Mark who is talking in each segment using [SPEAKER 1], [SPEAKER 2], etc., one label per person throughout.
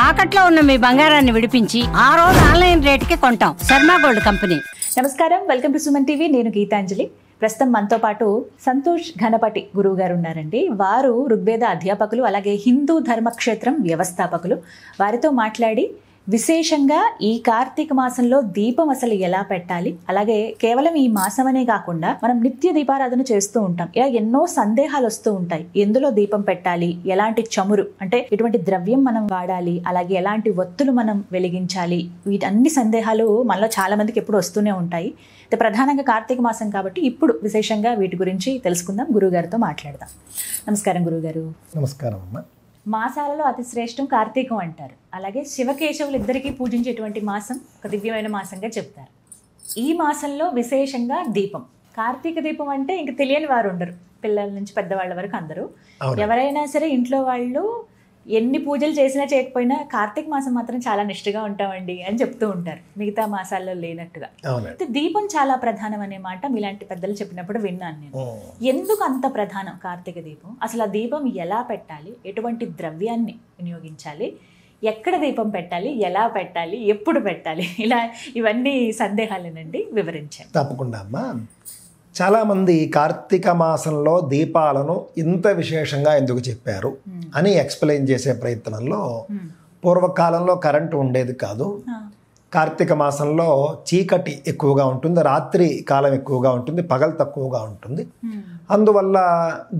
[SPEAKER 1] తాకట్లో ఉన్న మీ బంగారాన్ని విడిపించి ఆ రోజు ఆన్లైన్ రేటుకి కొంటాం. Sharma gold company.
[SPEAKER 2] నమస్కారం, వెల్కమ్ టు సుమన్ టీవీ. నేను గీతాంజలి. ప్రస్తుతం మనతో పాటు సంతోష్ ఘనపటి గురువు గారు ఉన్నారండి. వారు ఋగ్వేద అధ్యాపకులు, అలాగే హిందూ ధర్మక్షేత్రం వ్యవస్థాపకులు. వారితో మాట్లాడి విశేషంగా ఈ కార్తీక మాసంలో దీపం అసలు ఎలా పెట్టాలి, అలాగే కేవలం ఈ మాసం అనే కాకుండా మనం నిత్య దీపారాధన చేస్తూ ఉంటాం. ఇలా ఎన్నో సందేహాలు వస్తూ ఉంటాయి. ఎందులో దీపం పెట్టాలి, ఎలాంటి చమురు అంటే ఎటువంటి ద్రవ్యం మనం వాడాలి, అలాగే ఎలాంటి ఒత్తులు మనం వెలిగించాలి, వీటన్ని సందేహాలు మనలో చాలా మందికి ఎప్పుడు వస్తూనే ఉంటాయి. ప్రధానంగా కార్తీక మాసం కాబట్టి ఇప్పుడు విశేషంగా వీటి గురించి తెలుసుకుందాం. గురువుగారితో మాట్లాడదాం. నమస్కారం గురువుగారు.
[SPEAKER 3] నమస్కారం అమ్మ.
[SPEAKER 2] మాసాలలో అతి శ్రేష్టం కార్తీకం అంటారు. అలాగే శివకేశవులు ఇద్దరికీ పూజించేటువంటి మాసం ఒక దివ్యమైన మాసంగా చెప్తారు. ఈ మాసంలో విశేషంగా దీపం, కార్తీక దీపం అంటే ఇంక తెలియని వారు ఉండరు. పిల్లల నుంచి పెద్దవాళ్ళ వరకు అందరూ, ఎవరైనా సరే ఇంట్లో వాళ్ళు ఎన్ని పూజలు చేసినా చేయకపోయినా కార్తీక మాసం మాత్రం చాలా నిష్ఠగా ఉంటామండి అని చెప్తూ ఉంటారు, మిగతా మాసాల్లో లేనట్టుగా. అయితే దీపం చాలా ప్రధానం అనే మాట మీలాంటి పెద్దలు చెప్పినప్పుడు విన్నాను నేను. ఎందుకు అంత ప్రధానం కార్తీక దీపం? అసలు ఆ దీపం ఎలా పెట్టాలి, ఎటువంటి ద్రవ్యాన్ని వినియోగించాలి, ఎక్కడ దీపం పెట్టాలి, ఎలా పెట్టాలి, ఎప్పుడు పెట్టాలి, ఇలా ఇవన్నీ సందేహాలేనండి, వివరించాను.
[SPEAKER 3] తప్పకుండా అమ్మా. చాలామంది కార్తీక మాసంలో దీపాలను ఇంత విశేషంగా ఎందుకు చెప్పారు అని ఎక్స్ప్లెయిన్ చేసే ప్రయత్నంలో, పూర్వకాలంలో కరెంటు ఉండేది కాదు. కార్తీక మాసంలో చీకటి ఎక్కువగా ఉంటుంది, రాత్రి కాలం ఎక్కువగా ఉంటుంది, పగలు తక్కువగా ఉంటుంది. అందువల్ల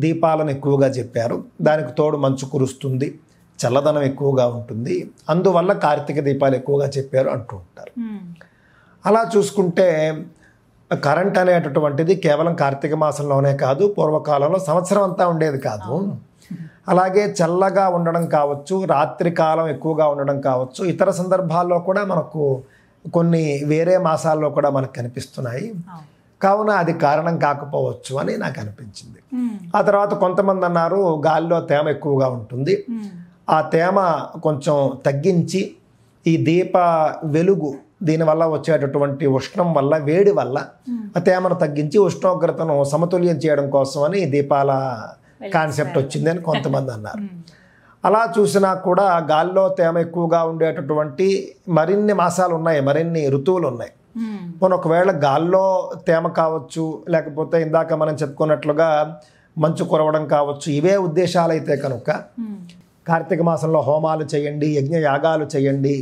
[SPEAKER 3] దీపాలను ఎక్కువగా చెప్పారు. దానికి తోడు మంచు కురుస్తుంది, చల్లదనం ఎక్కువగా ఉంటుంది, అందువల్ల కార్తీక దీపాలు ఎక్కువగా చెప్పారు అంటూ ఉంటారు. అలా చూసుకుంటే కరెంట్ అనేటటువంటిది కేవలం కార్తీక మాసంలోనే కాదు, పూర్వకాలంలో సంవత్సరం అంతా ఉండేది కాదు. అలాగే చల్లగా ఉండడం కావచ్చు, రాత్రి కాలం ఎక్కువగా ఉండడం కావచ్చు, ఇతర సందర్భాల్లో కూడా మనకు కొన్ని వేరే మాసాల్లో కూడా మనకు కనిపిస్తున్నాయి. కావున అది కారణం కాకపోవచ్చు అని నాకు అనిపించింది. ఆ తర్వాత కొంతమంది అన్నారు గాలిలో తేమ ఎక్కువగా ఉంటుంది, ఆ తేమ కొంచెం తగ్గించి ఈ దీప వెలుగు దీనివల్ల వచ్చేటటువంటి ఉష్ణం వల్ల, వేడి వల్ల ఆ తేమను తగ్గించి ఉష్ణోగ్రతను సమతుల్యం చేయడం కోసం అని దీపాల కాన్సెప్ట్ వచ్చింది అని కొంతమంది అన్నారు. అలా చూసినా కూడా గాల్లో తేమ ఎక్కువగా ఉండేటటువంటి మరిన్ని మాసాలు ఉన్నాయి, మరిన్ని ఋతువులు ఉన్నాయి. ఒకవేళ గాల్లో తేమ కావచ్చు, లేకపోతే ఇందాక మనం చెప్పుకున్నట్లుగా మంచు కురవడం కావచ్చు, ఇవే ఉద్దేశాలు అయితే కనుక కార్తీక మాసంలో హోమాలు చేయండి, యజ్ఞ యాగాలు చేయండి,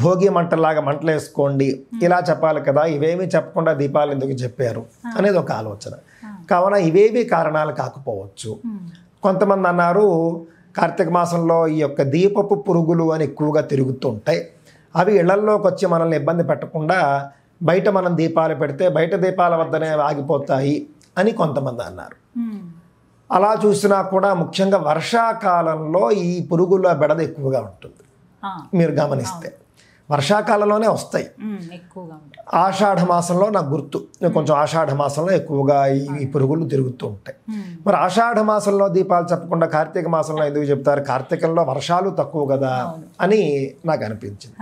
[SPEAKER 3] భోగి మంటలాగా మంటలు వేసుకోండి, ఇలా చెప్పాలి కదా. ఇవేమీ చెప్పకుండా దీపాలు ఎందుకు చెప్పారు అనేది ఒక ఆలోచన. కావున ఇవేవి కారణాలు కాకపోవచ్చు. కొంతమంది అన్నారు కార్తీక మాసంలో ఈ యొక్క దీపపు పురుగులు అని ఎక్కువగా తిరుగుతుంటాయి, అవి ఇళ్లల్లోకి వచ్చి మనల్ని ఇబ్బంది పెట్టకుండా బయట మనం దీపాలు పెడితే బయట దీపాల వద్దనే ఆగిపోతాయి అని కొంతమంది అన్నారు. అలా చూసినా కూడా ముఖ్యంగా వర్షాకాలంలో ఈ పురుగుల బెడద ఎక్కువగా ఉంటుంది. మీరు గమనిస్తే వర్షాకాలంలోనే వస్తాయి. ఆషాఢ మాసంలో నాకు గుర్తు, కొంచెం ఆషాఢ మాసంలో ఎక్కువగా ఈ పురుగులు తిరుగుతూ ఉంటాయి. మరి ఆషాఢ మాసంలో దీపాలు చెప్పకుండా కార్తీక మాసంలో ఎందుకు చెప్తారు? కార్తీకంలో వర్షాలు తక్కువ కదా అని నాకు అనిపించింది.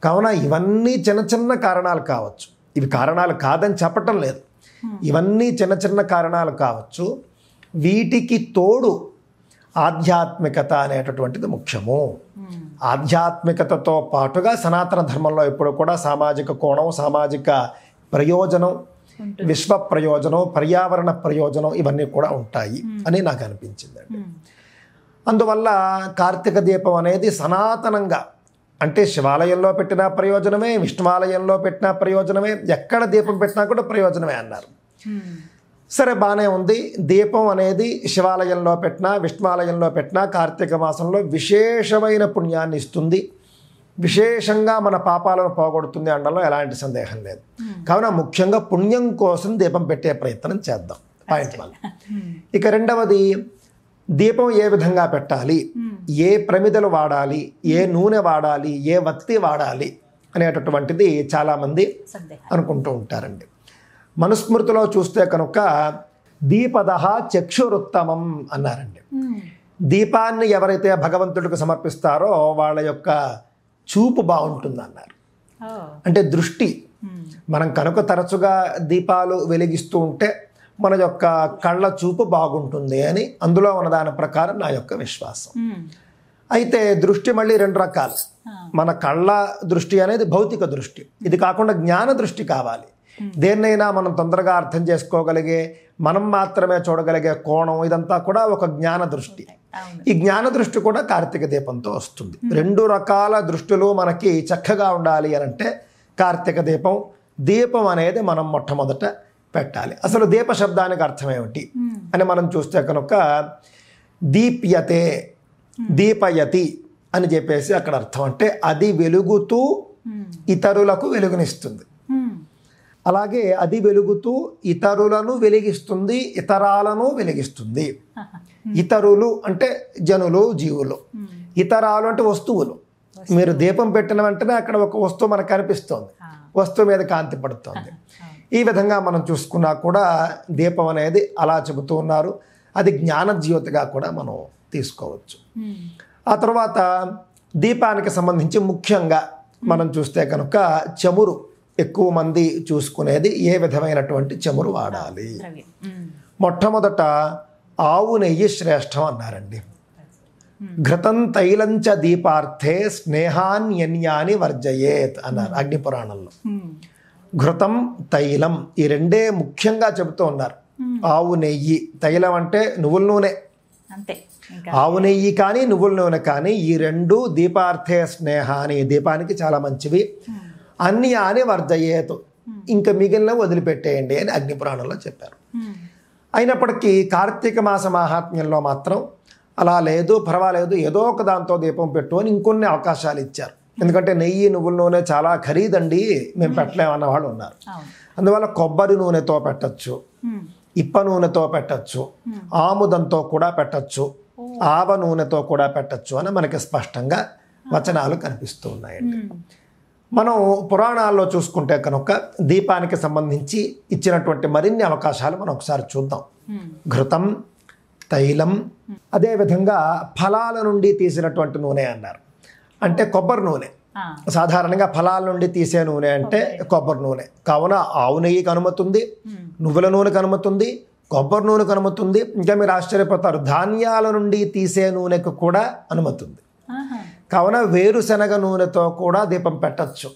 [SPEAKER 3] కావున ఇవన్నీ చిన్న చిన్న కారణాలు కావచ్చు, ఇవి కారణాలు కాదని చెప్పటం లేదు, ఇవన్నీ చిన్న చిన్న కారణాలు కావచ్చు. వీటికి తోడు ఆధ్యాత్మికత అనేటటువంటిది ముఖ్యము. ఆధ్యాత్మికతతో పాటుగా సనాతన ధర్మంలో ఎప్పుడు కూడా సామాజిక కోణం, సామాజిక ప్రయోజనం, విశ్వ ప్రయోజనం, పర్యావరణ ప్రయోజనం ఇవన్నీ కూడా ఉంటాయి అని నాకు అనిపించిందండి. అందువల్ల కార్తీక దీపం అనేది సనాతనంగా, అంటే శివాలయంలో పెట్టిన ప్రయోజనమే, విష్ణువాలయంలో పెట్టిన ప్రయోజనమే, ఎక్కడ దీపం పెట్టినా కూడా ప్రయోజనమే అన్నారు. సరే, బాగానే ఉంది. దీపం అనేది శివాలయంలో పెట్టినా, విష్ణువాలయంలో పెట్టినా కార్తీక మాసంలో విశేషమైన పుణ్యాన్ని ఇస్తుంది, విశేషంగా మన పాపాలను పోగొడుతుంది అనడంలో ఎలాంటి సందేహం లేదు. కావున ముఖ్యంగా పుణ్యం కోసం దీపం పెట్టే ప్రయత్నం చేద్దాం. పాయింట్ 1. ఇక రెండవది, దీపం ఏ విధంగా పెట్టాలి, ఏ ప్రమిదలు వాడాలి, ఏ నూనె వాడాలి, ఏ వత్తి వాడాలి అనేటటువంటిది చాలామంది అనుకుంటూ ఉంటారండి. మనుస్మృతిలో చూస్తే కనుక దీపదః చక్షురుత్తమం అన్నారండి. దీపాన్ని ఎవరైతే భగవంతుడికి సమర్పిస్తారో వాళ్ళ యొక్క చూపు బాగుంటుంది అన్నారు. అంటే దృష్టి, మనం కనుక తరచుగా దీపాలు వెలిగిస్తూ ఉంటే మన యొక్క కళ్ళ చూపు బాగుంటుంది అని అందులో ఉన్న దాని ప్రకారం నా యొక్క విశ్వాసం. అయితే దృష్టి మళ్ళీ రెండు రకాలు. మన కళ్ళ దృష్టి అనేది భౌతిక దృష్టి, ఇది కాకుండా జ్ఞాన దృష్టి కావాలి. దేన్నైనా మనం తొందరగా అర్థం చేసుకోగలిగే, మనం మాత్రమే చూడగలిగే కోణం, ఇదంతా కూడా ఒక జ్ఞాన దృష్టి. ఈ జ్ఞాన దృష్టి కూడా కార్తీక దీపంతో వస్తుంది. రెండు రకాల దృష్టిలు మనకి చక్కగా ఉండాలి అని అంటే కార్తీక దీపం, దీపం అనేది మనం మొట్టమొదట పెట్టాలి. అసలు దీప శబ్దానికి అర్థం ఏమిటి అని మనం చూస్తే కనుక దీప్యతే, దీపయతి అని చెప్పేసి అక్కడ అర్థం. అంటే అది వెలుగుతూ ఇతరులకు వెలుగునిస్తుంది. అలాగే అది వెలుగుతూ ఇతరులను వెలిగిస్తుంది, ఇతరాలను వెలిగిస్తుంది. ఇతరులు అంటే జనులు, జీవులు. ఇతరాలు అంటే వస్తువులు. మీరు దీపం పెట్టిన వెంటనే అక్కడ ఒక వస్తువు మనకు కనిపిస్తుంది, వస్తువు మీద కాంతి పడుతుంది. ఈ విధంగా మనం చూసుకున్నా కూడా దీపం అనేది అలా చెబుతూ ఉన్నారు. అది జ్ఞానజ్యోతిగా కూడా మనం తీసుకోవచ్చు. ఆ తర్వాత దీపానికి సంబంధించి ముఖ్యంగా మనం చూస్తే కనుక చమురు ఎక్కువ మంది చూసుకునేది ఏ విధమైనటువంటి చమురు వాడాలి. మొట్టమొదట ఆవు నెయ్యి శ్రేష్టం అన్నారండి. ఘృతం తైలంచ దీపార్థే స్నేహాన్యన్యాని వర్జయేత్ అన్నారు అగ్నిపురాణంలో. ఘృతం తైలం ఈ రెండే ముఖ్యంగా చెబుతూ ఉన్నారు. ఆవు నెయ్యి, తైలం అంటే నువ్వుల నూనె, ఆవు నెయ్యి కానీ నువ్వుల నూనె కానీ ఈ రెండు దీపార్థే స్నేహాని, దీపానికి చాలా మంచివి. అన్యాని వర్జయేతు, ఇంకా మిగిలిన వదిలిపెట్టేయండి అని అగ్నిపురాణంలో చెప్పారు. అయినప్పటికీ కార్తీక మాస మాహాత్మ్యంలో మాత్రం అలా లేదు, పర్వాలేదు ఏదో ఒక దాంతో దీపం పెట్టు అని ఇంకొన్ని అవకాశాలు ఇచ్చారు. ఎందుకంటే నెయ్యి నువ్వుల నూనె చాలా ఖరీదండి, మేము పెట్టలేమన్న వాళ్ళు ఉన్నారు. అందువల్ల కొబ్బరి నూనెతో పెట్టచ్చు, ఇప్ప నూనెతో పెట్టచ్చు, ఆముదంతో కూడా పెట్టచ్చు, ఆవ నూనెతో కూడా పెట్టచ్చు అని మనకి స్పష్టంగా వచనాలు కనిపిస్తూ ఉన్నాయండి. మనం పురాణాల్లో చూసుకుంటే కనుక దీపానికి సంబంధించి ఇచ్చినటువంటి మరిన్ని అవకాశాలు మనం ఒకసారి చూద్దాం. ఘృతం, తైలం, అదేవిధంగా ఫలాల నుండి తీసినటువంటి నూనె అన్నారు. అంటే కొబ్బరి నూనె. సాధారణంగా ఫలాల నుండి తీసే నూనె అంటే కొబ్బరి నూనె. కావున ఆవు నెయ్యికి అనుమతి ఉంది, నువ్వుల నూనెకి అనుమతి ఉంది, కొబ్బరి నూనెకు అనుమతి ఉంది. ఇంకా మీరు ఆశ్చర్యపోతారు, ధాన్యాల నుండి తీసే నూనెకు కూడా అనుమతి ఉంది. కావున వేరుశనగ నూనెతో కూడా దీపం పెట్టచ్చు,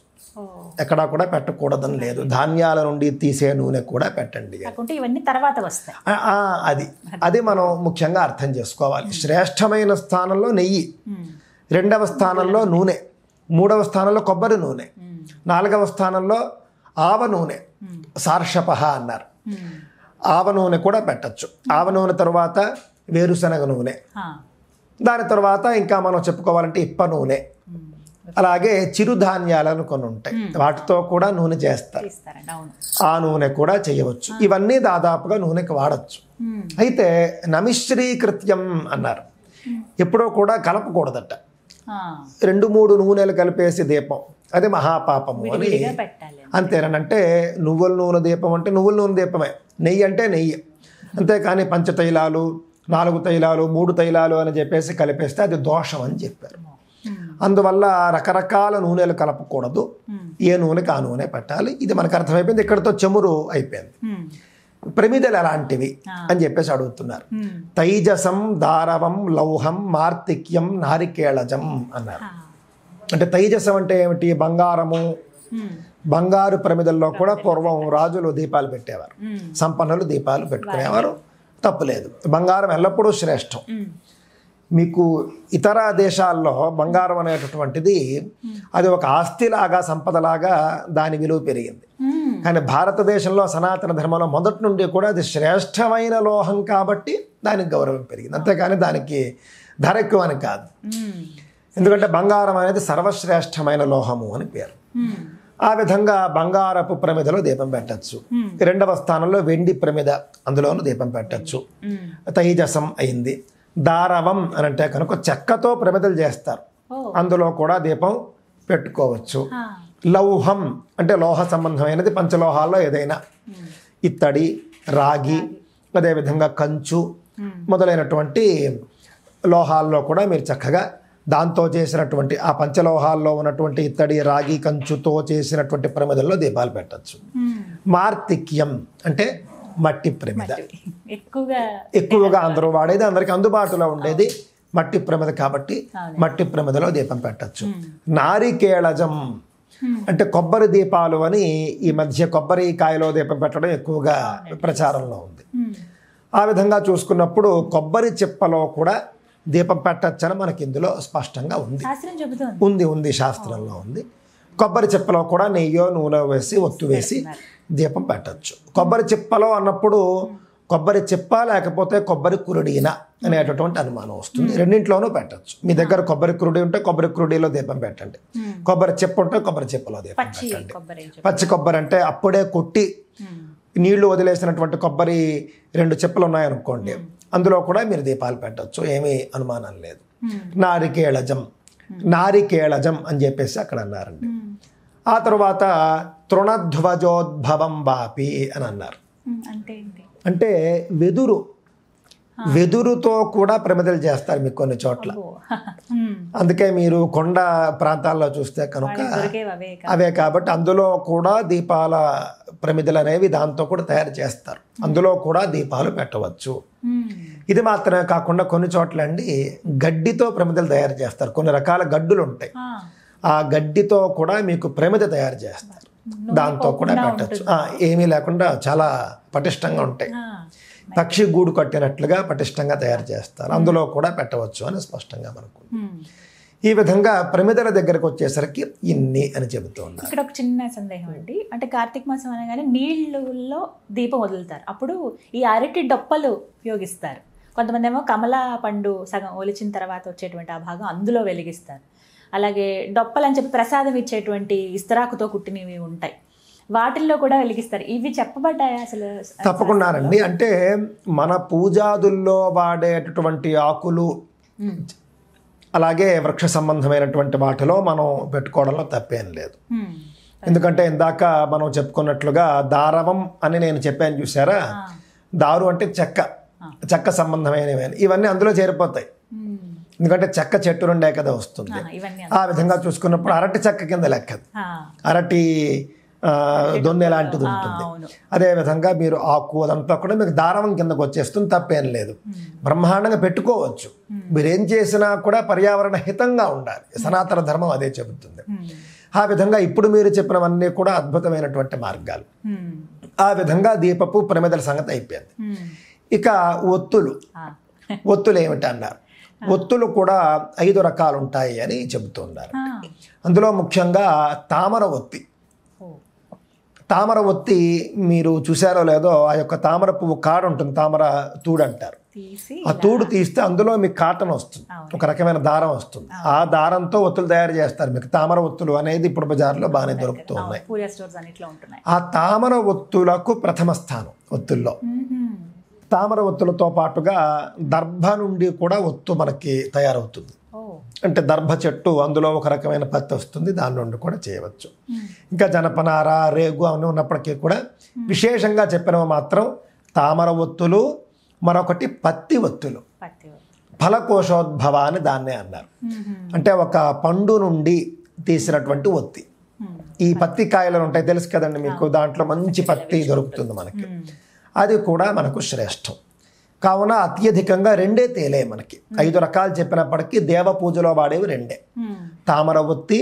[SPEAKER 3] ఎక్కడా కూడా పెట్టకూడదని లేదు. ధాన్యాల నుండి తీసే నూనె కూడా పెట్టండి.
[SPEAKER 2] ఇవన్నీ తర్వాత వస్తాయి.
[SPEAKER 3] అది మనం ముఖ్యంగా అర్థం చేసుకోవాలి. శ్రేష్టమైన స్థానంలో నెయ్యి, రెండవ స్థానంలో నూనె, మూడవ స్థానంలో కొబ్బరి నూనె, నాలుగవ స్థానంలో ఆవ నూనె, సార్షపహ అన్నారు. ఆవ నూనె కూడా పెట్టచ్చు. ఆవ నూనె తర్వాత వేరుశనగ నూనె, దాని తర్వాత ఇంకా మనం చెప్పుకోవాలంటే ఇప్ప నూనె, అలాగే చిరుధాన్యాలను కొన్ని ఉంటాయి, వాటితో కూడా నూనె చేస్తారు, ఆ నూనె కూడా చేయవచ్చు. ఇవన్నీ దాదాపుగా నూనెకి వాడచ్చు. అయితే నమిశ్రీకృత్యం అన్నారు, ఎప్పుడో కూడా కలపకూడదట. 2-3 నూనెలు కలిపేసి దీపం అది మహాపాపము అని. అంతేనంటే నువ్వుల నూనె దీపం అంటే నువ్వుల నూనె దీపమే, నెయ్యి అంటే నెయ్యి. అంతేకాని పంచతైలాలు, 4 తైలాలు, 3 తైలాలు అని చెప్పేసి కలిపేస్తే అది దోషం అని చెప్పారు. అందువల్ల రకరకాల నూనెలు కలపకూడదు, ఏ నూనెకి ఆ నూనె పెట్టాలి. ఇది మనకు అర్థమైపోయింది. ఇక్కడతో చమురు అయిపోయింది. ప్రమిదలు ఎలాంటివి అని చెప్పేసి అడుగుతున్నారు. తైజసం, దారవం, లౌహం, మార్తిక్యం, నారికేళజం అన్నారు. అంటే తైజసం అంటే ఏమిటి? బంగారము. బంగారు ప్రమిదల్లో కూడా పూర్వం రాజులు దీపాలు పెట్టేవారు, సంపన్నులు దీపాలు పెట్టుకునేవారు, తప్పులేదు. బంగారం ఎల్లప్పుడూ శ్రేష్టం. మీకు ఇతర దేశాల్లో బంగారం అనేటటువంటిది అది ఒక ఆస్తిలాగా, సంపదలాగా దాని విలువ పెరిగింది. కానీ భారతదేశంలో సనాతన ధర్మంలో మొదటి నుండి కూడా అది శ్రేష్టమైన లోహం కాబట్టి దానికి గౌరవం పెరిగింది, అంతేకాని దానికి ధర ఎక్కువ అని కాదు. ఎందుకంటే బంగారం అనేది సర్వశ్రేష్టమైన లోహము అని పేరు. ఆ విధంగా బంగారపు ప్రమిదలో దీపం పెట్టచ్చు. రెండవ స్థానంలో వెండి ప్రమిద, అందులోనూ దీపం పెట్టచ్చు. తైజసం అయింది. దారవం అని అంటే కనుక చెక్కతో ప్రమిదలు చేస్తారు, అందులో కూడా దీపం పెట్టుకోవచ్చు. లౌహం అంటే లోహ సంబంధమైనది, పంచలోహాల్లో ఏదైనా, ఇత్తడి, రాగి, అదేవిధంగా కంచు మొదలైనటువంటి లోహాల్లో కూడా మీరు చక్కగా దాంతో చేసినటువంటి ఆ పంచలోహాల్లో ఉన్నటువంటి ఇత్తడి, రాగి, కంచుతో చేసినటువంటి ప్రమిదల్లో దీపాలు పెట్టచ్చు. మార్తిక్యం అంటే మట్టి ప్రమిద, ఎక్కువగా అందరూ వాడేది, అందరికి అందుబాటులో ఉండేది మట్టి ప్రమిద కాబట్టి మట్టి ప్రమిదలో దీపం పెట్టచ్చు. నారికేళజం అంటే కొబ్బరి దీపాలు అని ఈ మధ్య కొబ్బరికాయలో దీపం పెట్టడం ఎక్కువగా ప్రచారంలో ఉంది. ఆ విధంగా చూసుకున్నప్పుడు కొబ్బరి చిప్పలో కూడా దీపం పెట్టచ్చని మనకి ఇందులో స్పష్టంగా ఉంది. ఉంది శాస్త్రంలో ఉంది. కొబ్బరి చిప్పలో కూడా నెయ్యో నూనె వేసి ఒత్తు వేసి దీపం పెట్టచ్చు. కొబ్బరి చిప్పలో అన్నప్పుడు కొబ్బరి చిప్ప లేకపోతే కొబ్బరి కురుడినా అనేటటువంటి అనుమానం వస్తుంది. రెండింటిలోనూ పెట్టచ్చు. మీ దగ్గర కొబ్బరి కురుడి ఉంటే కొబ్బరి కురుడిలో దీపం పెట్టండి, కొబ్బరి చిప్ప ఉంటే కొబ్బరి చిప్పలో దీపం పెట్టండి. పచ్చి కొబ్బరి అంటే అప్పుడే కొట్టి నీళ్లు వదిలేసినటువంటి కొబ్బరి 2 చిప్పలు ఉన్నాయనుకోండి, అందులో కూడా మీరు దీపాలు పెట్టచ్చు, ఏమీ అనుమానం లేదు. నారికేళజం అని చెప్పేసి అక్కడ అన్నారండి. ఆ తర్వాత తృణధ్వజోద్భవం వాపి అని అన్నారు. అంటే వెదురుతో కూడా ప్రమిదలు చేస్తారు మీకు కొన్ని చోట్ల. అందుకే మీరు కొండ ప్రాంతాల్లో చూస్తే కనుక అవే కాబట్టి అందులో కూడా దీపాల ప్రమిదలు అనేవి దాంతో కూడా తయారు చేస్తారు. అందులో కూడా దీపాలు పెట్టవచ్చు. ఇది మాత్రమే కాకుండా కొన్ని చోట్ల అండి గడ్డితో ప్రమిదలు తయారు చేస్తారు. కొన్ని రకాల గడ్డులు ఉంటాయి, ఆ గడ్డితో కూడా మీకు ప్రమిద తయారు చేస్తారు. దాంతో కూడా పెట్టచ్చు. ఏమీ లేకుండా చాలా పటిష్టంగా ఉంటాయి, పక్షి గూడు కట్టినట్లుగా పటిష్టంగా తయారు చేస్తారు. అందులో కూడా పెట్టవచ్చు అని స్పష్టంగా మనకు. ఈ విధంగా ప్రమిదల దగ్గరకు వచ్చేసరికి ఇన్ని అని చెబుతూ ఉన్నారు.
[SPEAKER 2] ఇక్కడ ఒక చిన్న సందేహం అండి, అంటే కార్తీక మాసం అనగానే నీళ్ళలో దీపం వదులుతారు, అప్పుడు ఈ అరటి డొప్పలు ఉపయోగిస్తారు. కొంతమంది ఏమో కమలా పండు సగం ఒలిచిన తర్వాత వచ్చేటువంటి ఆ భాగం అందులో వెలిగిస్తారు. అలాగే డొప్పలు అని చెప్పి ప్రసాదం ఇచ్చేటువంటి ఇస్తరాకుతో కుట్టినవి ఉంటాయి, వాటిల్లో కూడా వెలిగిస్తారు. ఇవి చెప్పబడ్డాయి అసలు?
[SPEAKER 3] తప్పకుండానండి. అంటే మన పూజాదుల్లో వాడేటటువంటి ఆకులు అలాగే వృక్ష సంబంధమైనటువంటి వాటిలో మనం పెట్టుకోవడంలో తప్పేం లేదు. ఎందుకంటే ఇందాక మనం చెప్పుకున్నట్లుగా దారవం అని నేను చెప్పాను చూసారా, దారు అంటే చెక్క సంబంధమైనవి, ఇవన్నీ అందులో చేరిపోతాయి. ఎందుకంటే చెక్క చెట్టు నుండే కదా వస్తుంది. ఆ విధంగా చూసుకున్నప్పుడు అరటి చెక్క కింద లెక్కది, అరటి దొన్నె లాంటిది ఉంటుంది. అదేవిధంగా మీరు ఆకు అదంతా కూడా మీకు దారవం కిందకు వచ్చేస్తుంది, తప్పేం లేదు. బ్రహ్మాండంగా పెట్టుకోవచ్చు. మీరేం చేసినా కూడా పర్యావరణ హితంగా ఉండాలి, సనాతన ధర్మం అదే చెబుతుంది. ఆ విధంగా ఇప్పుడు మీరు చెప్పినవన్నీ కూడా అద్భుతమైనటువంటి మార్గాలు. ఆ విధంగా దీపపు ప్రమిదల సంగతి అయిపోయింది. ఇక ఒత్తులు ఏమిటి అన్నారు. ఒత్తులు కూడా 5 రకాలు ఉంటాయి అని చెబుతున్నారు. అందులో ముఖ్యంగా తామర ఒత్తి మీరు చూసారో లేదో, ఆ యొక్క తామర పువ్వు కాడ ఉంటుంది, తామర తూడు అంటారు. ఆ తూడు తీస్తే అందులో మీకు కాటన్ వస్తుంది, ఒక రకమైన దారం వస్తుంది. ఆ దారంతో ఒత్తులు తయారు చేస్తారు. మీకు తామర ఒత్తులు అనేది ఇప్పుడు బజార్లో బాగానే దొరుకుతూ ఉన్నాయి. ఆ తామర ఒత్తులకు ప్రథమ స్థానం ఒత్తుల్లో. తామర ఒత్తులతో పాటుగా దర్భ నుండి కూడా ఒత్తు మనకి తయారవుతుంది. అంటే దర్భ చెట్టు, అందులో ఒక రకమైన పత్తి వస్తుంది, దాని నుండి కూడా చేయవచ్చు. ఇంకా జనపనార, రేగు అవన్నీ ఉన్నప్పటికీ కూడా విశేషంగా చెప్పినవి మాత్రం తామర ఒత్తులు, మరొకటి పత్తి ఒత్తులు. ఫలకోశోద్భవ అని దాన్నే అన్నారు. అంటే ఒక పండు నుండి తీసినటువంటి ఒత్తి. ఈ పత్తి కాయలు ఉంటాయి తెలుసు కదండి మీకు, దాంట్లో మంచి పత్తి దొరుకుతుంది మనకి, అది కూడా మనకు శ్రేష్టం. కావున అత్యధికంగా 2 తేలే మనకి. 5 రకాలు చెప్పినప్పటికీ దేవ పూజలో వాడేవి 2, తామర ఒత్తి,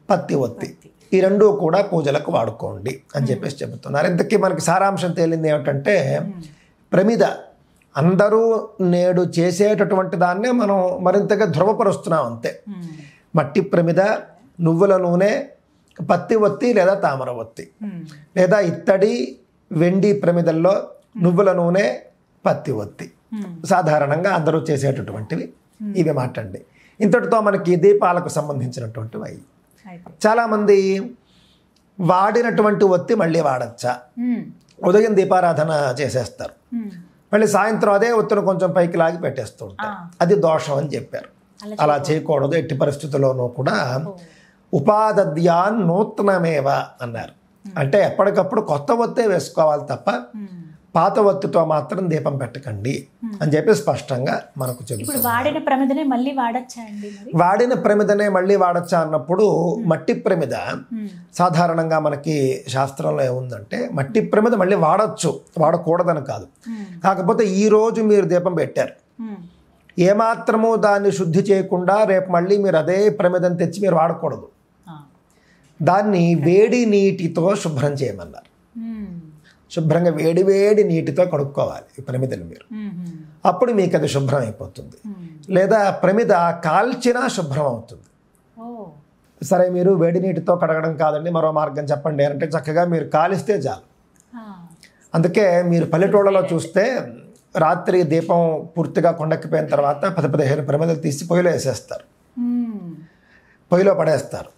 [SPEAKER 3] పత్తి ఒత్తి. ఈ 2 కూడా పూజలకు వాడుకోండి అని చెప్పేసి చెబుతున్నారు. ఇంతకీ మనకి సారాంశం తేలింది ఏమిటంటే, ప్రమిద అందరూ నేడు చేసేటటువంటి దాన్నే మనం మరింతగా ధృవపరుస్తున్నాం అంతే. మట్టి ప్రమిద, నువ్వుల నూనె, పత్తి ఒత్తి లేదా తామర ఒత్తి, లేదా ఇత్తడి వెండి ప్రమిదల్లో నువ్వుల నూనె, పత్తి ఒత్తి సాధారణంగా అందరూ చేసేటటువంటివి ఇవి మాటండి. ఇంతటితో మనకి దీపాలకు సంబంధించినటువంటివి అయ్యి. చాలామంది వాడినటువంటి ఒత్తి మళ్ళీ వాడచ్చా, ఉదయం దీపారాధన చేసేస్తారు, మళ్ళీ సాయంత్రం అదే ఒత్తును కొంచెం పైకి లాగి పెట్టేస్తూ ఉంటారు, అది దోషం అని చెప్పారు. అలా చేయకూడదు ఎట్టి పరిస్థితుల్లోనూ కూడా. ఉపాదద్యాన్ నూతనమేవ అన్నారు. అంటే ఎప్పటికప్పుడు కొత్త ఒత్తే వేసుకోవాలి తప్ప పాత ఒత్తితో మాత్రం దీపం పెట్టకండి అని చెప్పి స్పష్టంగా మనకు చెబుతారు.
[SPEAKER 2] వాడిన ప్రమిదనే మళ్ళీ వాడచ్చా అండి?
[SPEAKER 3] వాడిన ప్రమిదనే మళ్ళీ వాడచ్చా అన్నప్పుడు మట్టి ప్రమిద సాధారణంగా మనకి శాస్త్రంలో ఏముందంటే, మట్టి ప్రమిద మళ్ళీ వాడచ్చు, వాడకూడదని కాదు. కాకపోతే ఈ రోజు మీరు దీపం పెట్టారు, ఏమాత్రము దాన్ని శుద్ధి చేయకుండా రేపు మళ్ళీ మీరు అదే ప్రమిదం తెచ్చి మీరు వాడకూడదు. దాన్ని వేడి నీటితో శుభ్రం చేయమన్నారు. శుభ్రంగా వేడి వేడి నీటితో కడుక్కోవాలి ఈ ప్రమిదలు మీరు. అప్పుడు మీకు అది శుభ్రం అయిపోతుంది. లేదా ప్రమిద కాల్చినా శుభ్రం అవుతుంది. సరే మీరు వేడి నీటితో కడగడం కాదండి, మరో మార్గం చెప్పండి అంటే చక్కగా మీరు కాలిస్తే చాలు. అందుకే మీరు పల్లెటూళ్ళలో చూస్తే రాత్రి దీపం పూర్తిగా కొండెక్కిపోయిన తర్వాత 10-15 ప్రమిదలు తీసి పొయ్యిలో వేసేస్తారు, పొయ్యిలో పడేస్తారు.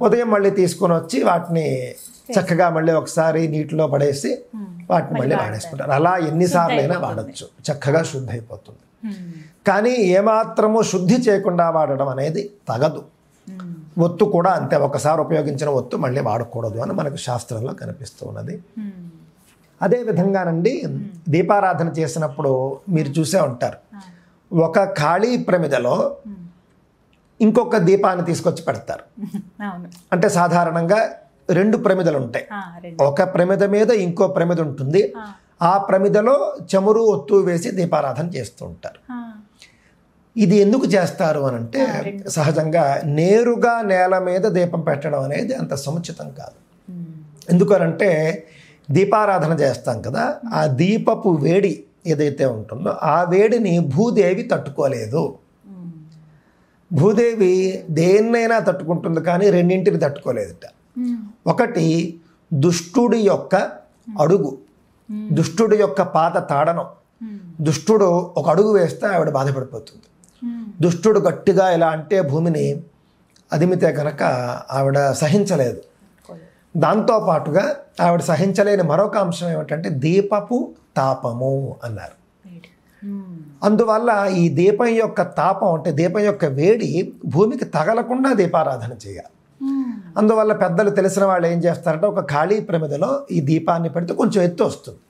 [SPEAKER 3] ఉదయం మళ్ళీ తీసుకొని వచ్చి వాటిని చక్కగా మళ్ళీ ఒకసారి నీటిలో పడేసి వాటిని మళ్ళీ వాడేసుకుంటారు. అలా ఎన్నిసార్లు అయినా వాడచ్చు, చక్కగా శుద్ధి అయిపోతుంది. కానీ ఏమాత్రము శుద్ధి చేయకుండా వాడడం అనేది తగదు. ఒత్తు కూడా అంతే, ఒకసారి ఉపయోగించిన ఒత్తు మళ్ళీ వాడకూడదు అని మనకు శాస్త్రంలో కనిపిస్తూ ఉన్నది. అదే విధంగానండి దీపారాధన చేసినప్పుడు మీరు చూసే ఉంటారు, ఒక ఖాళీ ప్రమిదలో ఇంకొక దీపాన్ని తీసుకొచ్చి పెడతారు. అంటే సాధారణంగా 2 ప్రమిదలు ఉంటాయి, ఒక ప్రమిద మీద ఇంకో ప్రమిద ఉంటుంది. ఆ ప్రమిదలో చమురు ఒత్తు వేసి దీపారాధన చేస్తూ ఉంటారు. ఇది ఎందుకు చేస్తారు అని అంటే సహజంగా నేరుగా నేల మీద దీపం పెట్టడం అనేది అంత సముచితం కాదు. ఎందుకనంటే దీపారాధన చేస్తాం కదా, ఆ దీపపు వేడి ఏదైతే ఉంటుందో ఆ వేడిని భూదేవి తట్టుకోలేదు. భూదేవి దేన్నైనా తట్టుకుంటుంది కానీ రెండింటిని తట్టుకోలేదుట. ఒకటి దుష్టుడి యొక్క అడుగు, దుష్టుడి యొక్క పాత తాడనం. దుష్టుడు ఒక అడుగు వేస్తే ఆవిడ బాధపడిపోతుంది. దుష్టుడు గట్టిగా ఇలా అంటే భూమిని అదిమితే కనుక ఆవిడ సహించలేదు. దాంతోపాటుగా ఆవిడ సహించలేని మరొక అంశం ఏమిటంటే దీపపు తాపము అన్నారు. అందువల్ల ఈ దీపం యొక్క తాపం అంటే దీపం యొక్క వేడి భూమికి తగలకుండా దీపారాధన చేయాలి. అందువల్ల పెద్దలు తెలిసిన వాళ్ళు ఏం చేస్తారంటే ఒక ఖాళీ ప్రమిదలో ఈ దీపాన్ని పెడితే కొంచెం ఎత్తు వస్తుంది,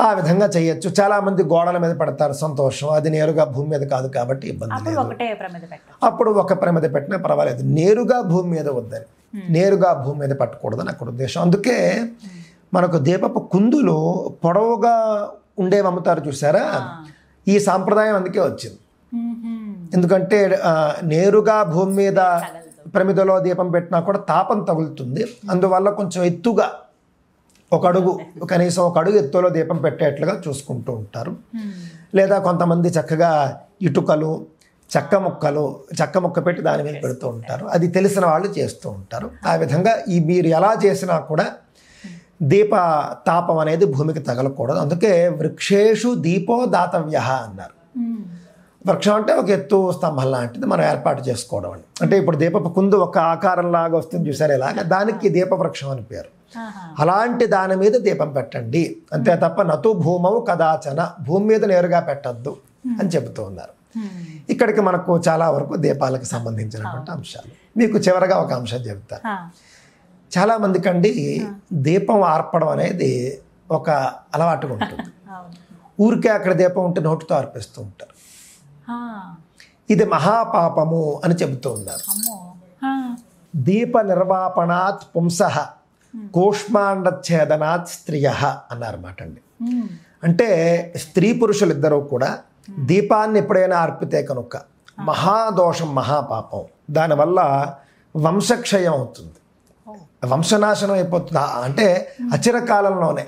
[SPEAKER 3] ఆ విధంగా చేయొచ్చు. చాలా మంది గోడల మీద పెడతారు, సంతోషం. అది నేరుగా భూమి మీద కాదు కాబట్టి ఇబ్బంది లేదు. అప్పుడు ఒక ప్రమిద పెట్టినా పర్వాలేదు, నేరుగా భూమి మీద వద్దని, నేరుగా భూమి మీద పెట్టకూడదని అక్కడ ఉద్దేశం. అందుకే మనకు దీపపు కుందులు పొడవుగా ఉండేవి అమ్ముతారు చూసారా, ఈ సాంప్రదాయం అందుకే వచ్చింది. ఎందుకంటే నేరుగా భూమి మీద ప్రమిదలో దీపం పెట్టినా కూడా తాపం తగులుతుంది. అందువల్ల కొంచెం ఎత్తుగా ఒక అడుగు, కనీసం ఒక అడుగు ఎత్తులో దీపం పెట్టేట్లుగా చూసుకుంటూ ఉంటారు. లేదా కొంతమంది చక్కగా ఇటుకలు, చెక్క ముక్క పెట్టి దాని మీద పెడుతూ ఉంటారు. అది తెలిసిన వాళ్ళు చేస్తూ ఉంటారు. ఆ విధంగా ఈ మీరు ఎలా చేసినా కూడా దీప తాపం అనేది భూమికి తగలకూడదు. అందుకే వృక్షేషు దీపో దాతవ్య అన్నారు. వృక్షం అంటే ఒక ఎత్తు స్తంభం లాంటిది మనం ఏర్పాటు చేసుకోవడం అని. అంటే ఇప్పుడు దీపపు కుందు ఒక ఆకారంలాగా వస్తుంది చూసారు, ఇలాగా దానికి దీపవృక్షం అని పేరు. అలాంటి దాని మీద దీపం పెట్టండి, అంతే తప్ప నతు భూమవు కదాచన, భూమి మీద నేరుగా పెట్టద్దు అని చెబుతూ ఉన్నారు. ఇక్కడికి మనకు చాలా వరకు దీపాలకు సంబంధించినటువంటి అంశాలు. మీకు చివరగా ఒక అంశం చెబుతాను. చాలా మందికండి దీపం ఆర్పడం అనేది ఒక అలవాటుగా ఉంటుంది. ఊరికే అక్కడ దీపం ఉంటే నోటితో ఆర్పిస్తూ ఉంటారు. ఇది మహాపాపము అని చెబుతూ ఉన్నారు. దీప నిర్వాపణాత్ పుంసః కూష్మాండఛేదనాత్ స్త్రియః అన్నారన్నమాట అండి. అంటే స్త్రీ పురుషులు ఇద్దరూ కూడా దీపాన్ని ఎప్పుడైనా అర్పితే కనుక మహాదోషం, మహాపాపం. దానివల్ల వంశక్షయం అవుతుంది, వంశనాశనం అయిపోతుంది. అంటే అచిరకాలంలోనే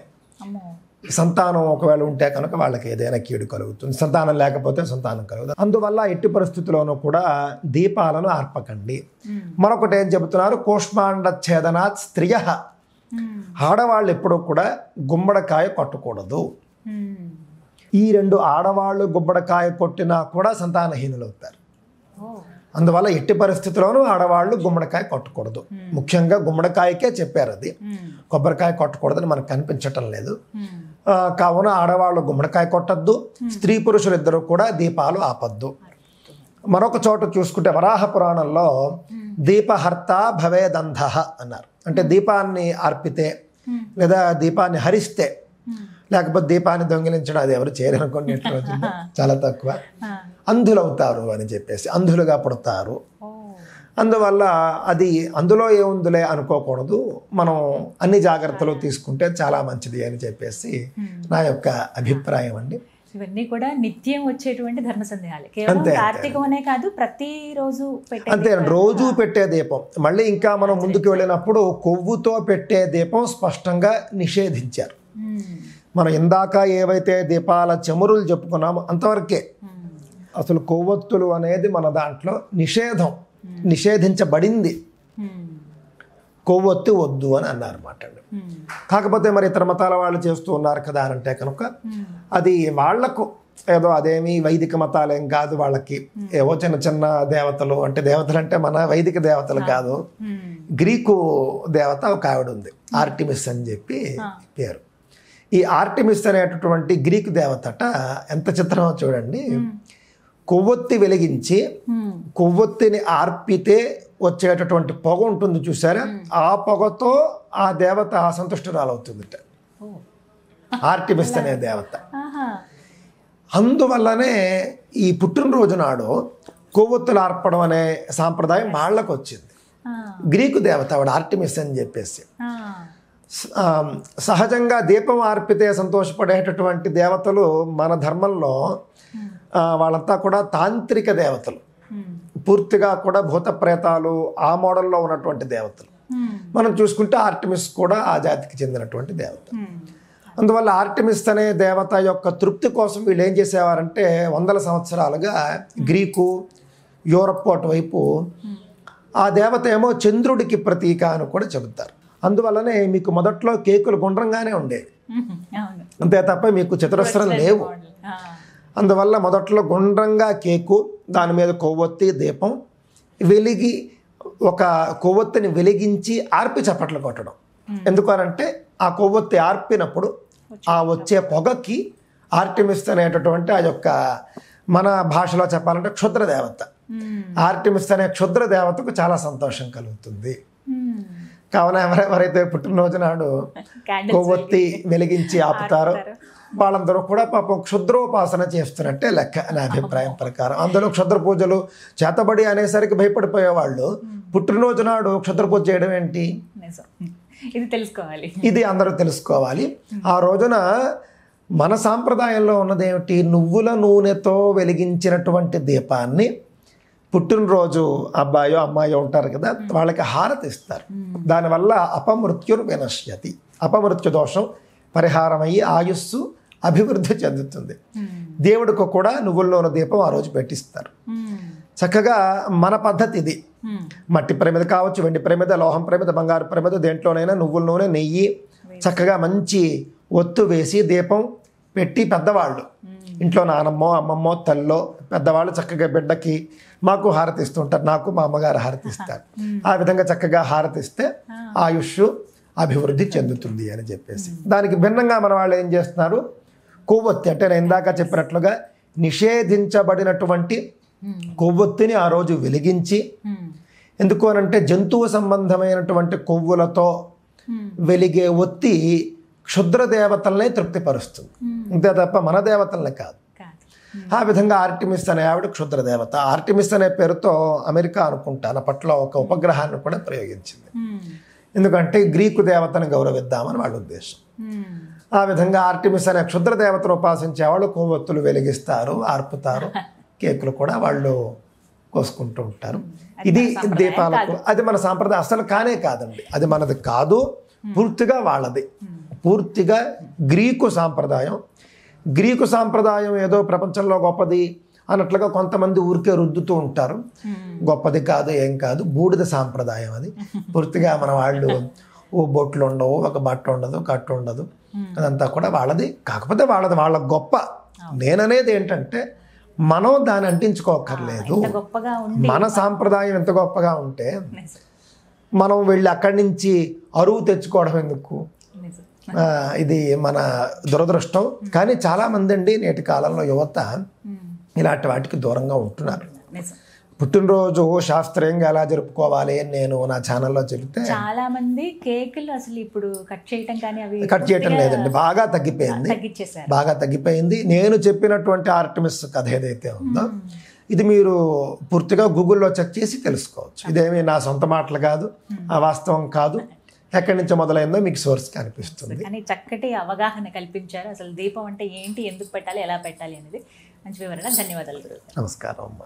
[SPEAKER 3] సంతానం ఒకవేళ ఉంటే కనుక వాళ్ళకి ఏదైనా కీడు కలుగుతుంది, సంతానం లేకపోతే సంతానం కలుగుతుంది. అందువల్ల ఎట్టి పరిస్థితుల్లోనూ కూడా దీపాలను ఆర్పకండి. మరొకటి ఏం చెబుతున్నారు, కూష్మాండఛేదనాత్ స్త్రియః, ఆడవాళ్ళు ఎప్పుడూ కూడా గుమ్మడికాయ కొట్టకూడదు. ఈ 2 ఆడవాళ్ళు గుమ్మడికాయ కొట్టినా కూడా సంతానహీనులు అవుతారు. అందువల్ల ఎట్టి పరిస్థితుల్లోనూ ఆడవాళ్ళు గుమ్మడికాయ కొట్టకూడదు. ముఖ్యంగా గుమ్మడికాయకే చెప్పారు, అది కొబ్బరికాయ కొట్టకూడదని మనకు కనిపించటం లేదు. కావున ఆడవాళ్ళు గుమ్మడికాయ కొట్టద్దు, స్త్రీ పురుషులు ఇద్దరు కూడా దీపాలు ఆపద్దు. మరొక చోట చూసుకుంటే వరాహ పురాణంలో దీపహర్త భవేదంధః అన్నారు. అంటే దీపాన్ని అర్పితే లేదా దీపాన్ని హరిస్తే, లేకపోతే దీపాన్ని దొంగిలించడం అది ఎవరు చేయరనుకోండి, రోజుల్లో చాలా తక్కువ, అంధులవుతారు అని చెప్పేసి, అంధులుగా పుడతారు. అందువల్ల అది అందులో ఏముందులే అనుకోకూడదు, మనం అన్ని జాగ్రత్తలు తీసుకుంటే చాలా మంచిది అని చెప్పేసి నా యొక్క అభిప్రాయం అండి.
[SPEAKER 2] ఇవన్నీ కూడా నిత్యం వచ్చేటువంటి ధర్మ సందేహాలు. కేవలం కార్తీకం అనే కాదు, ప్రతిరోజు
[SPEAKER 3] అంతే. రోజు పెట్టే దీపం. మళ్ళీ ఇంకా మనం ముందుకు వెళ్ళినప్పుడు కొవ్వుతో పెట్టే దీపం స్పష్టంగా నిషేధించారు. మనం ఇందాక ఏవైతే దీపాల చెమురులు చెప్పుకున్నామో అంతవరకే. అసలు కొవ్వొత్తులు అనేది మన దాంట్లో నిషేధించబడింది. కొవ్వొత్తి వద్దు అని అన్నారన్నమాట. కాకపోతే మరి ఇతర మతాల వాళ్ళు చేస్తూ ఉన్నారు కదా అని అంటే కనుక అది వాళ్లకు ఏదో అదేమి వైదిక మతాలేం కాదు. వాళ్ళకి ఏవో చిన్న చిన్న దేవతలు, అంటే దేవతలు అంటే మన వైదిక దేవతలు కాదు, గ్రీకు దేవత ఒక ఆవిడ ఉంది, ఆర్టిమిస్ అని చెప్పి పేరు. ఈ ఆర్టిమిస్ అనేటటువంటి గ్రీకు దేవతట ఎంత చిత్రమో చూడండి. కొవ్వొత్తి వెలిగించి కొవ్వొత్తిని ఆర్పితే వచ్చేటటువంటి పొగ ఉంటుంది చూసారా, ఆ పొగతో ఆ దేవత సంతుష్టురాలవుతుందిట, ఆర్టిమిస్ అనే దేవత. అందువల్లనే ఈ పుట్టినరోజు నాడు కొవ్వొత్తులు ఆర్పడం అనే సాంప్రదాయం వాళ్ళకు వచ్చింది. గ్రీకు దేవత ఆవిడ ఆర్టిమిస్ అని చెప్పేసి. సహజంగా దీపం ఆర్పితే సంతోషపడేటటువంటి దేవతలు మన ధర్మంలో వాళ్ళంతా కూడా తాంత్రిక దేవతలు, పూర్తిగా కూడా భూత ప్రేతాలు ఆ మోడల్లో ఉన్నటువంటి దేవతలు. మనం చూసుకుంటే ఆర్టిమిస్ కూడా ఆ జాతికి చెందినటువంటి దేవత. అందువల్ల ఆర్టిమిస్ అనే దేవత యొక్క తృప్తి కోసం వీళ్ళు ఏం చేసేవారంటే 100 సంవత్సరాలుగా గ్రీకు, యూరప్ అటువైపు ఆ దేవత ఏమో చంద్రుడికి ప్రతీక అని కూడా చెబుతారు. అందువల్లనే మీకు మొదట్లో కేకులు గుండ్రంగానే ఉండేవి, అంతే తప్ప మీకు చతురస్రం లేవు. అందువల్ల మొదట్లో గుండ్రంగా కేకు, దాని మీద కొవ్వొత్తి దీపం వెలిగి, ఒక కొవ్వొత్తిని వెలిగించి ఆర్పి చప్పట్లు కొట్టడం. ఎందుకనంటే ఆ కొవ్వొత్తి ఆర్పినప్పుడు ఆ వచ్చే పొగకి ఆర్టిమిస్ అనేటటువంటి ఆ యొక్క, మన భాషలో చెప్పాలంటే క్షుద్ర దేవత, ఆర్టిమిస్ అనే క్షుద్ర దేవతకు చాలా సంతోషం కలుగుతుంది. కావున ఎవరైతే పుట్టినరోజు నాడు కొవ్వొత్తి వెలిగించి ఆపుతారో వాళ్ళందరూ కూడా పాపం క్షుద్రోపాసన చేస్తున్నట్టే లెక్క నా అభిప్రాయం ప్రకారం. అందులో క్షుద్ర పూజలు చేతబడి అనేసరికి భయపడిపోయేవాళ్ళు పుట్టినరోజు నాడు క్షుద్ర పూజ చేయడం ఏంటి,
[SPEAKER 2] ఇది తెలుసుకోవాలి,
[SPEAKER 3] ఇది అందరూ తెలుసుకోవాలి. ఆ రోజున మన సాంప్రదాయంలో ఉన్నదేమిటి, నువ్వుల నూనెతో వెలిగించినటువంటి దీపాన్ని పుట్టినరోజు అబ్బాయో అమ్మాయో ఉంటారు కదా, వాళ్ళకి హారతి ఇస్తారు. దానివల్ల అపమృత్యుర్ వినశ్యతి, అపమృత్యు దోషం పరిహారం అయ్యి ఆయుస్సు అభివృద్ధి చెందుతుంది. దేవుడికి కూడా నువ్వుల నూనె దీపం ఆ రోజు పెట్టిస్తారు. చక్కగా మన పద్ధతి ఇది. మట్టి ప్రమిద కావచ్చు, వెండి ప్రమిద, లోహం ప్రమిద, బంగారు ప్రమిద, దేంట్లోనైనా నువ్వుల నూనె, నెయ్యి చక్కగా మంచి ఒత్తు వేసి దీపం పెట్టి పెద్దవాళ్ళు ఇంట్లో నానమ్మో అమ్మమ్మో తల్లో పెద్దవాళ్ళు చక్కగా బిడ్డకి, మాకు హారతిస్తుంటారు, నాకు మా అమ్మగారు హారతిస్తారు. ఆ విధంగా చక్కగా హారతిస్తే ఆయుష్ అభివృద్ధి చెందుతుంది అని చెప్పేసి. దానికి భిన్నంగా మన వాళ్ళు ఏం చేస్తున్నారు, కొవ్వొత్తి అంటే నేను ఇందాక చెప్పినట్లుగా నిషేధించబడినటువంటి కొవ్వొత్తిని ఆ రోజు వెలిగించి, ఎందుకు అనంటే జంతువు సంబంధమైనటువంటి కొవ్వులతో వెలిగే ఒత్తి క్షుద్ర దేవతలనే తృప్తిపరుస్తుంది, అంతే తప్ప మన దేవతలనే కాదు. ఆ విధంగా ఆర్టిమిస్ అనే ఆవిడ క్షుద్ర దేవత. ఆర్టిమిస్ అనే పేరుతో అమెరికా అనుకుంటాను అప్పట్లో ఒక ఉపగ్రహాన్ని కూడా ప్రయోగించింది. ఎందుకంటే గ్రీకు దేవతను గౌరవిద్దామని వాళ్ళ ఉద్దేశం. ఆ విధంగా ఆర్టిమిస్ అనే క్షుద్ర దేవతను ఉపాసించే వాళ్ళు కొవ్వొత్తులు వెలిగిస్తారు, ఆర్పుతారు, కేకులు కూడా వాళ్ళు కోసుకుంటూ ఉంటారు. ఇది దీపాలకు, అది మన సాంప్రదాయం అసలు కానే కాదండి, అది మనది కాదు, పూర్తిగా వాళ్ళది, పూర్తిగా గ్రీకు సాంప్రదాయం. గ్రీకు సాంప్రదాయం ఏదో ప్రపంచంలో గొప్పది అన్నట్లుగా కొంతమంది ఊరికే రుద్దుతూ ఉంటారు. గొప్పది కాదు, ఏం కాదు, బూడిద సాంప్రదాయం అది. పూర్తిగా మన వాళ్ళు ఓ బొట్లు ఉండవు, ఒక బట్ట ఉండదు, కట్టు ఉండదు, అదంతా కూడా వాళ్ళది. కాకపోతే వాళ్ళ గొప్ప. నేననేది ఏంటంటే మనం దాన్ని అంటించుకోకర్లేదు. మన సాంప్రదాయం ఎంత గొప్పగా ఉంటే మనం వెళ్ళి అక్కడి నుంచి అరువు తెచ్చుకోవడం ఎందుకు, ఇది మన దురదృష్టం. కానీ చాలామంది అండి నేటి కాలంలో యువత ఇలాంటి వాటికి దూరంగా ఉంటున్నారు. పుట్టినరోజు శాస్త్రీయంగా ఎలా జరుపుకోవాలి అని నేను నా ఛానల్లో చెబితే
[SPEAKER 2] చాలా మంది కేకులు అసలు ఇప్పుడు కట్
[SPEAKER 3] చేయటం లేదండి, బాగా తగ్గిపోయింది. నేను చెప్పినటువంటి ఆర్టిమిస్ కథ ఏదైతే ఉందో ఇది మీరు పూర్తిగా గూగుల్లో చెక్ చేసి తెలుసుకోవచ్చు. ఇదేమి నా సొంత మాటలు కాదు, ఆ వాస్తవం కాదు. ఎక్కడి నుంచి మొదలైందో మీకు సోర్స్ కనిపిస్తుంది.
[SPEAKER 2] కానీ చక్కటి అవగాహన కల్పించారు. అసలు దీపం అంటే ఏంటి, ఎందుకు పెట్టాలి, ఎలా పెట్టాలి అనేది మంచి వివరణ. ధన్యవాదాలు గురువు.
[SPEAKER 3] నమస్కారం అమ్మా.